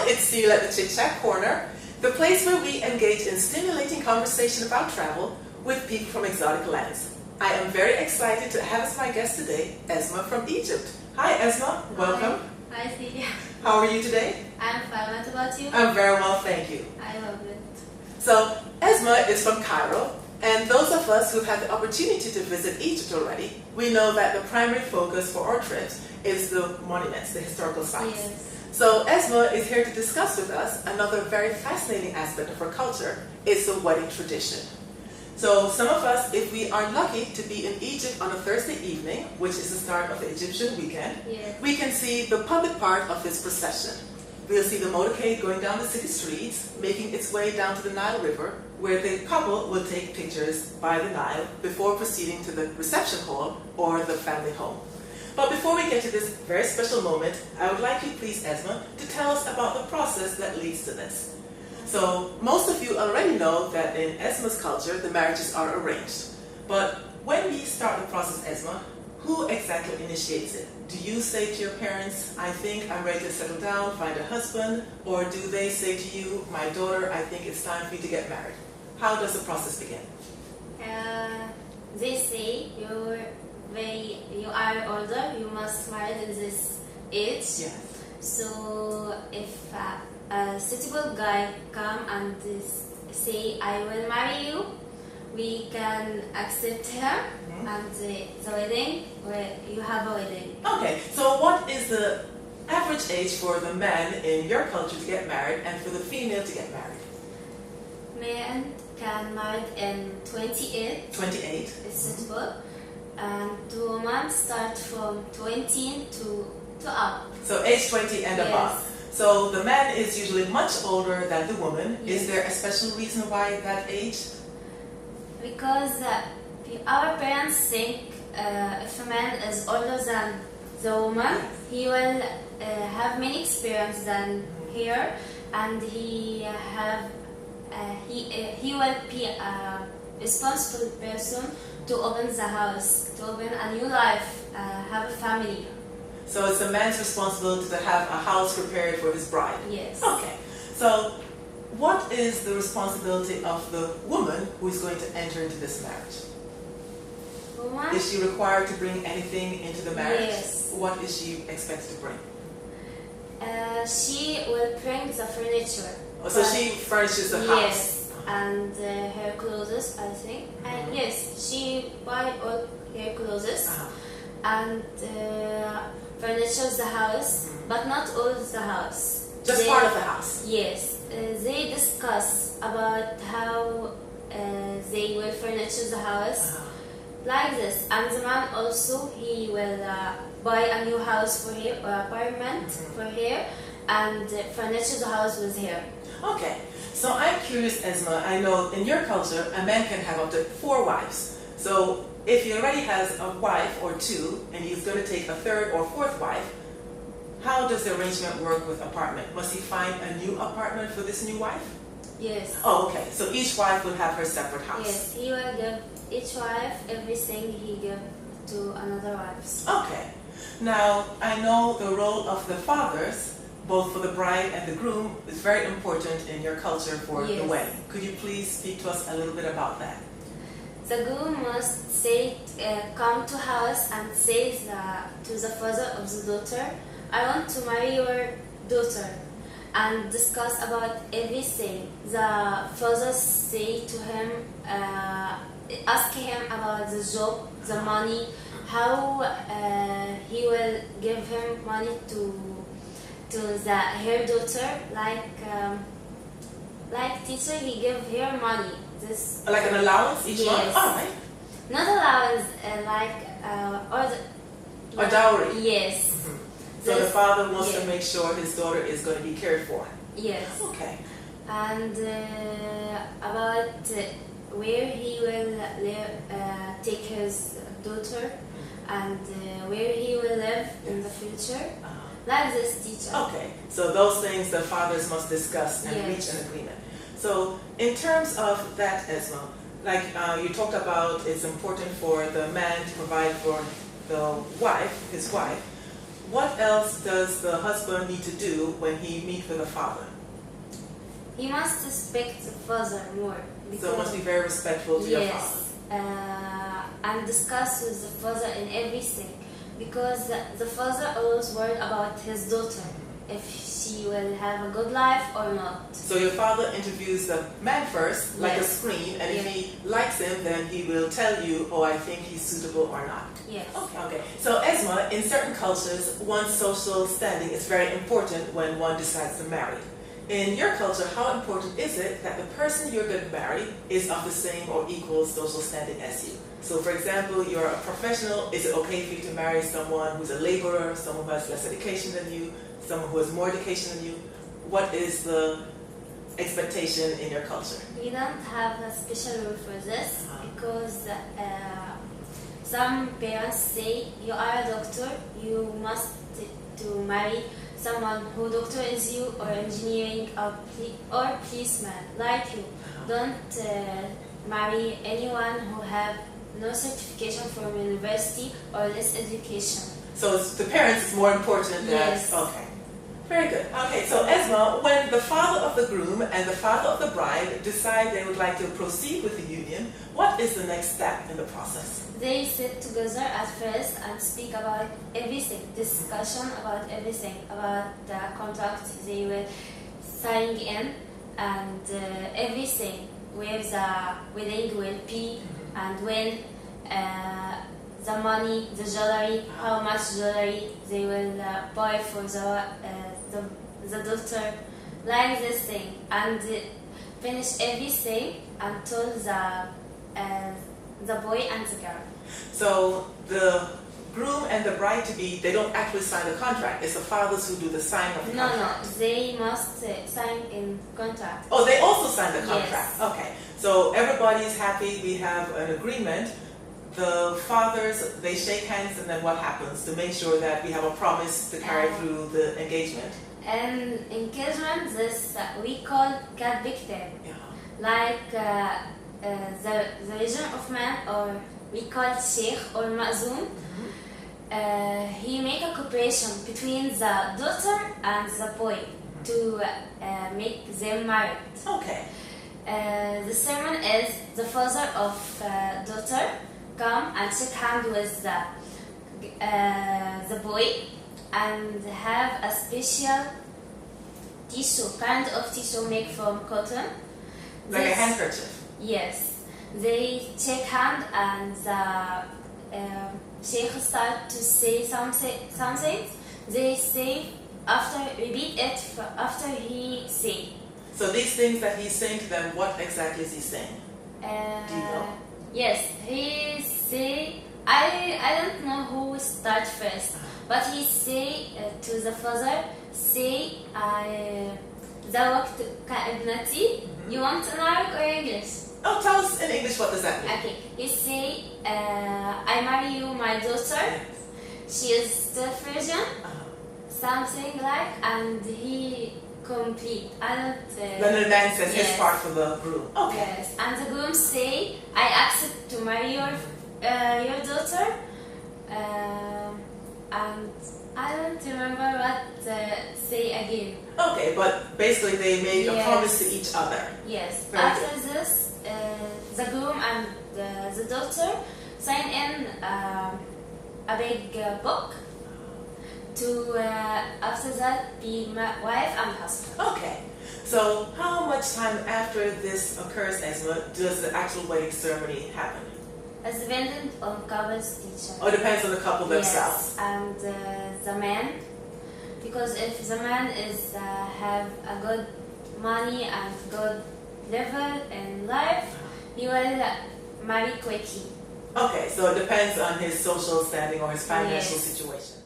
it's Ceil at the Chit Chat Corner, the place where we engage in stimulating conversation about travel with people from exotic lands. I am very excited to have as my guest today, Asmaa from Egypt. Hi Asmaa, welcome. Hi Ceil. How are you today? I'm fine. What about you? I'm very well, thank you. I love it. So, Asmaa is from Cairo, and those of us who've had the opportunity to visit Egypt already, we know that the primary focus for our trips is the monuments, the historical sites. Yes. So Asmaa is here to discuss with us another very fascinating aspect of her culture, is the wedding tradition. So some of us, if we are lucky to be in Egypt on a Thursday evening, which is the start of the Egyptian weekend, Yes. we can see the public part of this procession. We'll see the motorcade going down the city streets, making its way down to the Nile River, where the couple will take pictures by the Nile before proceeding to the reception hall or the family home. But before we get to this very special moment, I would like you, please, Asmaa, to tell us about the process that leads to this. So, most of you already know that in Asmaa's culture, the marriages are arranged. But when we start the process, Asmaa, who exactly initiates it? Do you say to your parents, I think I'm ready to settle down, find a husband? Or do they say to you, my daughter, I think it's time for you to get married? How does the process begin? They say you are older, you must marry in this age. Yes. So if a suitable guy come and say I will marry you, we can accept him and the wedding, where you have a wedding. Okay, so what is the average age for the man in your culture to get married and for the female to get married? Men can marry in 28. 28. It's suitable. And the woman start from 20 to up. So age 20 and Yes. above. So the man is usually much older than the woman. Yes. Is there a special reason why that age? Because our parents think if a man is older than the woman, he will have many experience than her, and he will be a responsible person to open the house, to open a new life, have a family. So it's the man's responsibility to have a house prepared for his bride. Yes. Okay. So what is the responsibility of the woman who is going to enter into this marriage? Woman, Is she required to bring anything into the marriage? Yes. What is she expected to bring? she will bring the furniture. Oh, so But- she furnishes the house. Yes, and her clothes, I think. And yes, she buy all her clothes Uh-huh. and furnishes the house, but not all the house. Just part of the house. Yes, they discuss about how they will furnish the house like this. And the man also, he will buy a new house for her, or apartment for her, and furnish the house with her. Okay, so I'm curious, Asmaa, I know in your culture, a man can have up to 4 wives. So if he already has a wife or 2, and he's going to take a 3rd or 4th wife, how does the arrangement work with apartment? Must he find a new apartment for this new wife? Yes. Oh, okay, so each wife will have her separate house. Yes, he will give each wife everything he give to another wives. Okay, now I know the role of the fathers, both for the bride and the groom, is very important in your culture for the Yes. wedding. Could you please speak to us a little bit about that? The groom must say, come to house and say to the father of the daughter, I want to marry your daughter, and discuss about everything. The father say to him, ask him about the job, the money, how he will give him money to her daughter, like teacher, he give her money. This Like an allowance each month? Yes. All right. not allowance, A dowry? Yes. So the This- father wants to yes. make sure his daughter is going to be cared for. Yes. Okay. And about where he will take his daughter, and where he will live in the future. Like this, teacher. Okay, so those things the fathers must discuss and Yes. reach an agreement. So in terms of that, Asmaa, like you talked about, it's important for the man to provide for the wife, his wife. What else does the husband need to do when he meets with the father? He must respect the father more. So he must be very respectful to your father. And discuss with the father in everything, because the father always worried about his daughter, if she will have a good life or not. So your father interviews the man first, like a screen, and if he likes him, then he will tell you, oh, I think he's suitable or not. Yes. Okay. So Asmaa, in certain cultures, one's social standing is very important when one decides to marry. In your culture, how important is it that the person you're going to marry is of the same or equal social standing as you? So for example, you're a professional, is it okay for you to marry someone who's a laborer, someone who has less education than you, someone who has more education than you? What is the expectation in your culture? We don't have a special rule for this, because some parents say you are a doctor, you must to marry someone who doctor is you, or engineering, or policeman like you. Don't marry anyone who have no certification from university or less education. So the parents is more important than... Yes. Okay. Very good. Okay, so Asmaa, when the father of the groom and the father of the bride decide they would like to proceed with the union, what is the next step in the process? They sit together at first and speak about everything, discussion about everything, about the contract they will sign in, and everything, where the wedding will be, and when the money, the jewelry, how much jewelry they will buy for the daughter, like this thing, and finish everything until the boy and the girl. So the groom and the bride-to-be, they don't actually sign the contract. It's the fathers who do the signing of the contract. No, they must sign in contract. Oh, they also sign the contract. Yes. Okay, so everybody's happy. We have an agreement. The fathers, they shake hands, and then what happens to make sure that we have a promise to carry through the engagement? And engagement, this we call kat biktab. Like the religion of man, or we call sheikh or ma'zoom. He make a cooperation between the daughter and the boy to make them married. Okay. The ceremony is the father of daughter come and shake hand with the boy and have a special tissue, kind of tissue made from cotton. Like a handkerchief? Yes. They shake hand and the sheikh start to say something. They say repeat it after he say. So these things that he's saying to them, what exactly is he saying? Do you know? Yes, he say, I don't know who start first, but he say to the father, say, زوجت كابنتي. You want in Arabic or English? Oh, tell us in English, what does that mean? Okay, he say, I marry you, my daughter. She is still virgin, something like, and he complete. I don't. Then the man says his part for the groom. Okay. Yes, and the groom say, I accept to marry your daughter, and I don't remember what say again. Okay, but basically they made a promise to each other. Yes. Very After good. this, the groom and the daughter sign in a big book to after that be wife and husband. Okay. So how much time after this occurs, Asmaa, does the actual wedding ceremony happen? It's dependent on couple's teacher. Oh, it depends on the couple themselves. Yes, and the man, because if the man is have a good money and good level in life, he will marry quickly. Okay, so it depends on his social standing or his financial situation.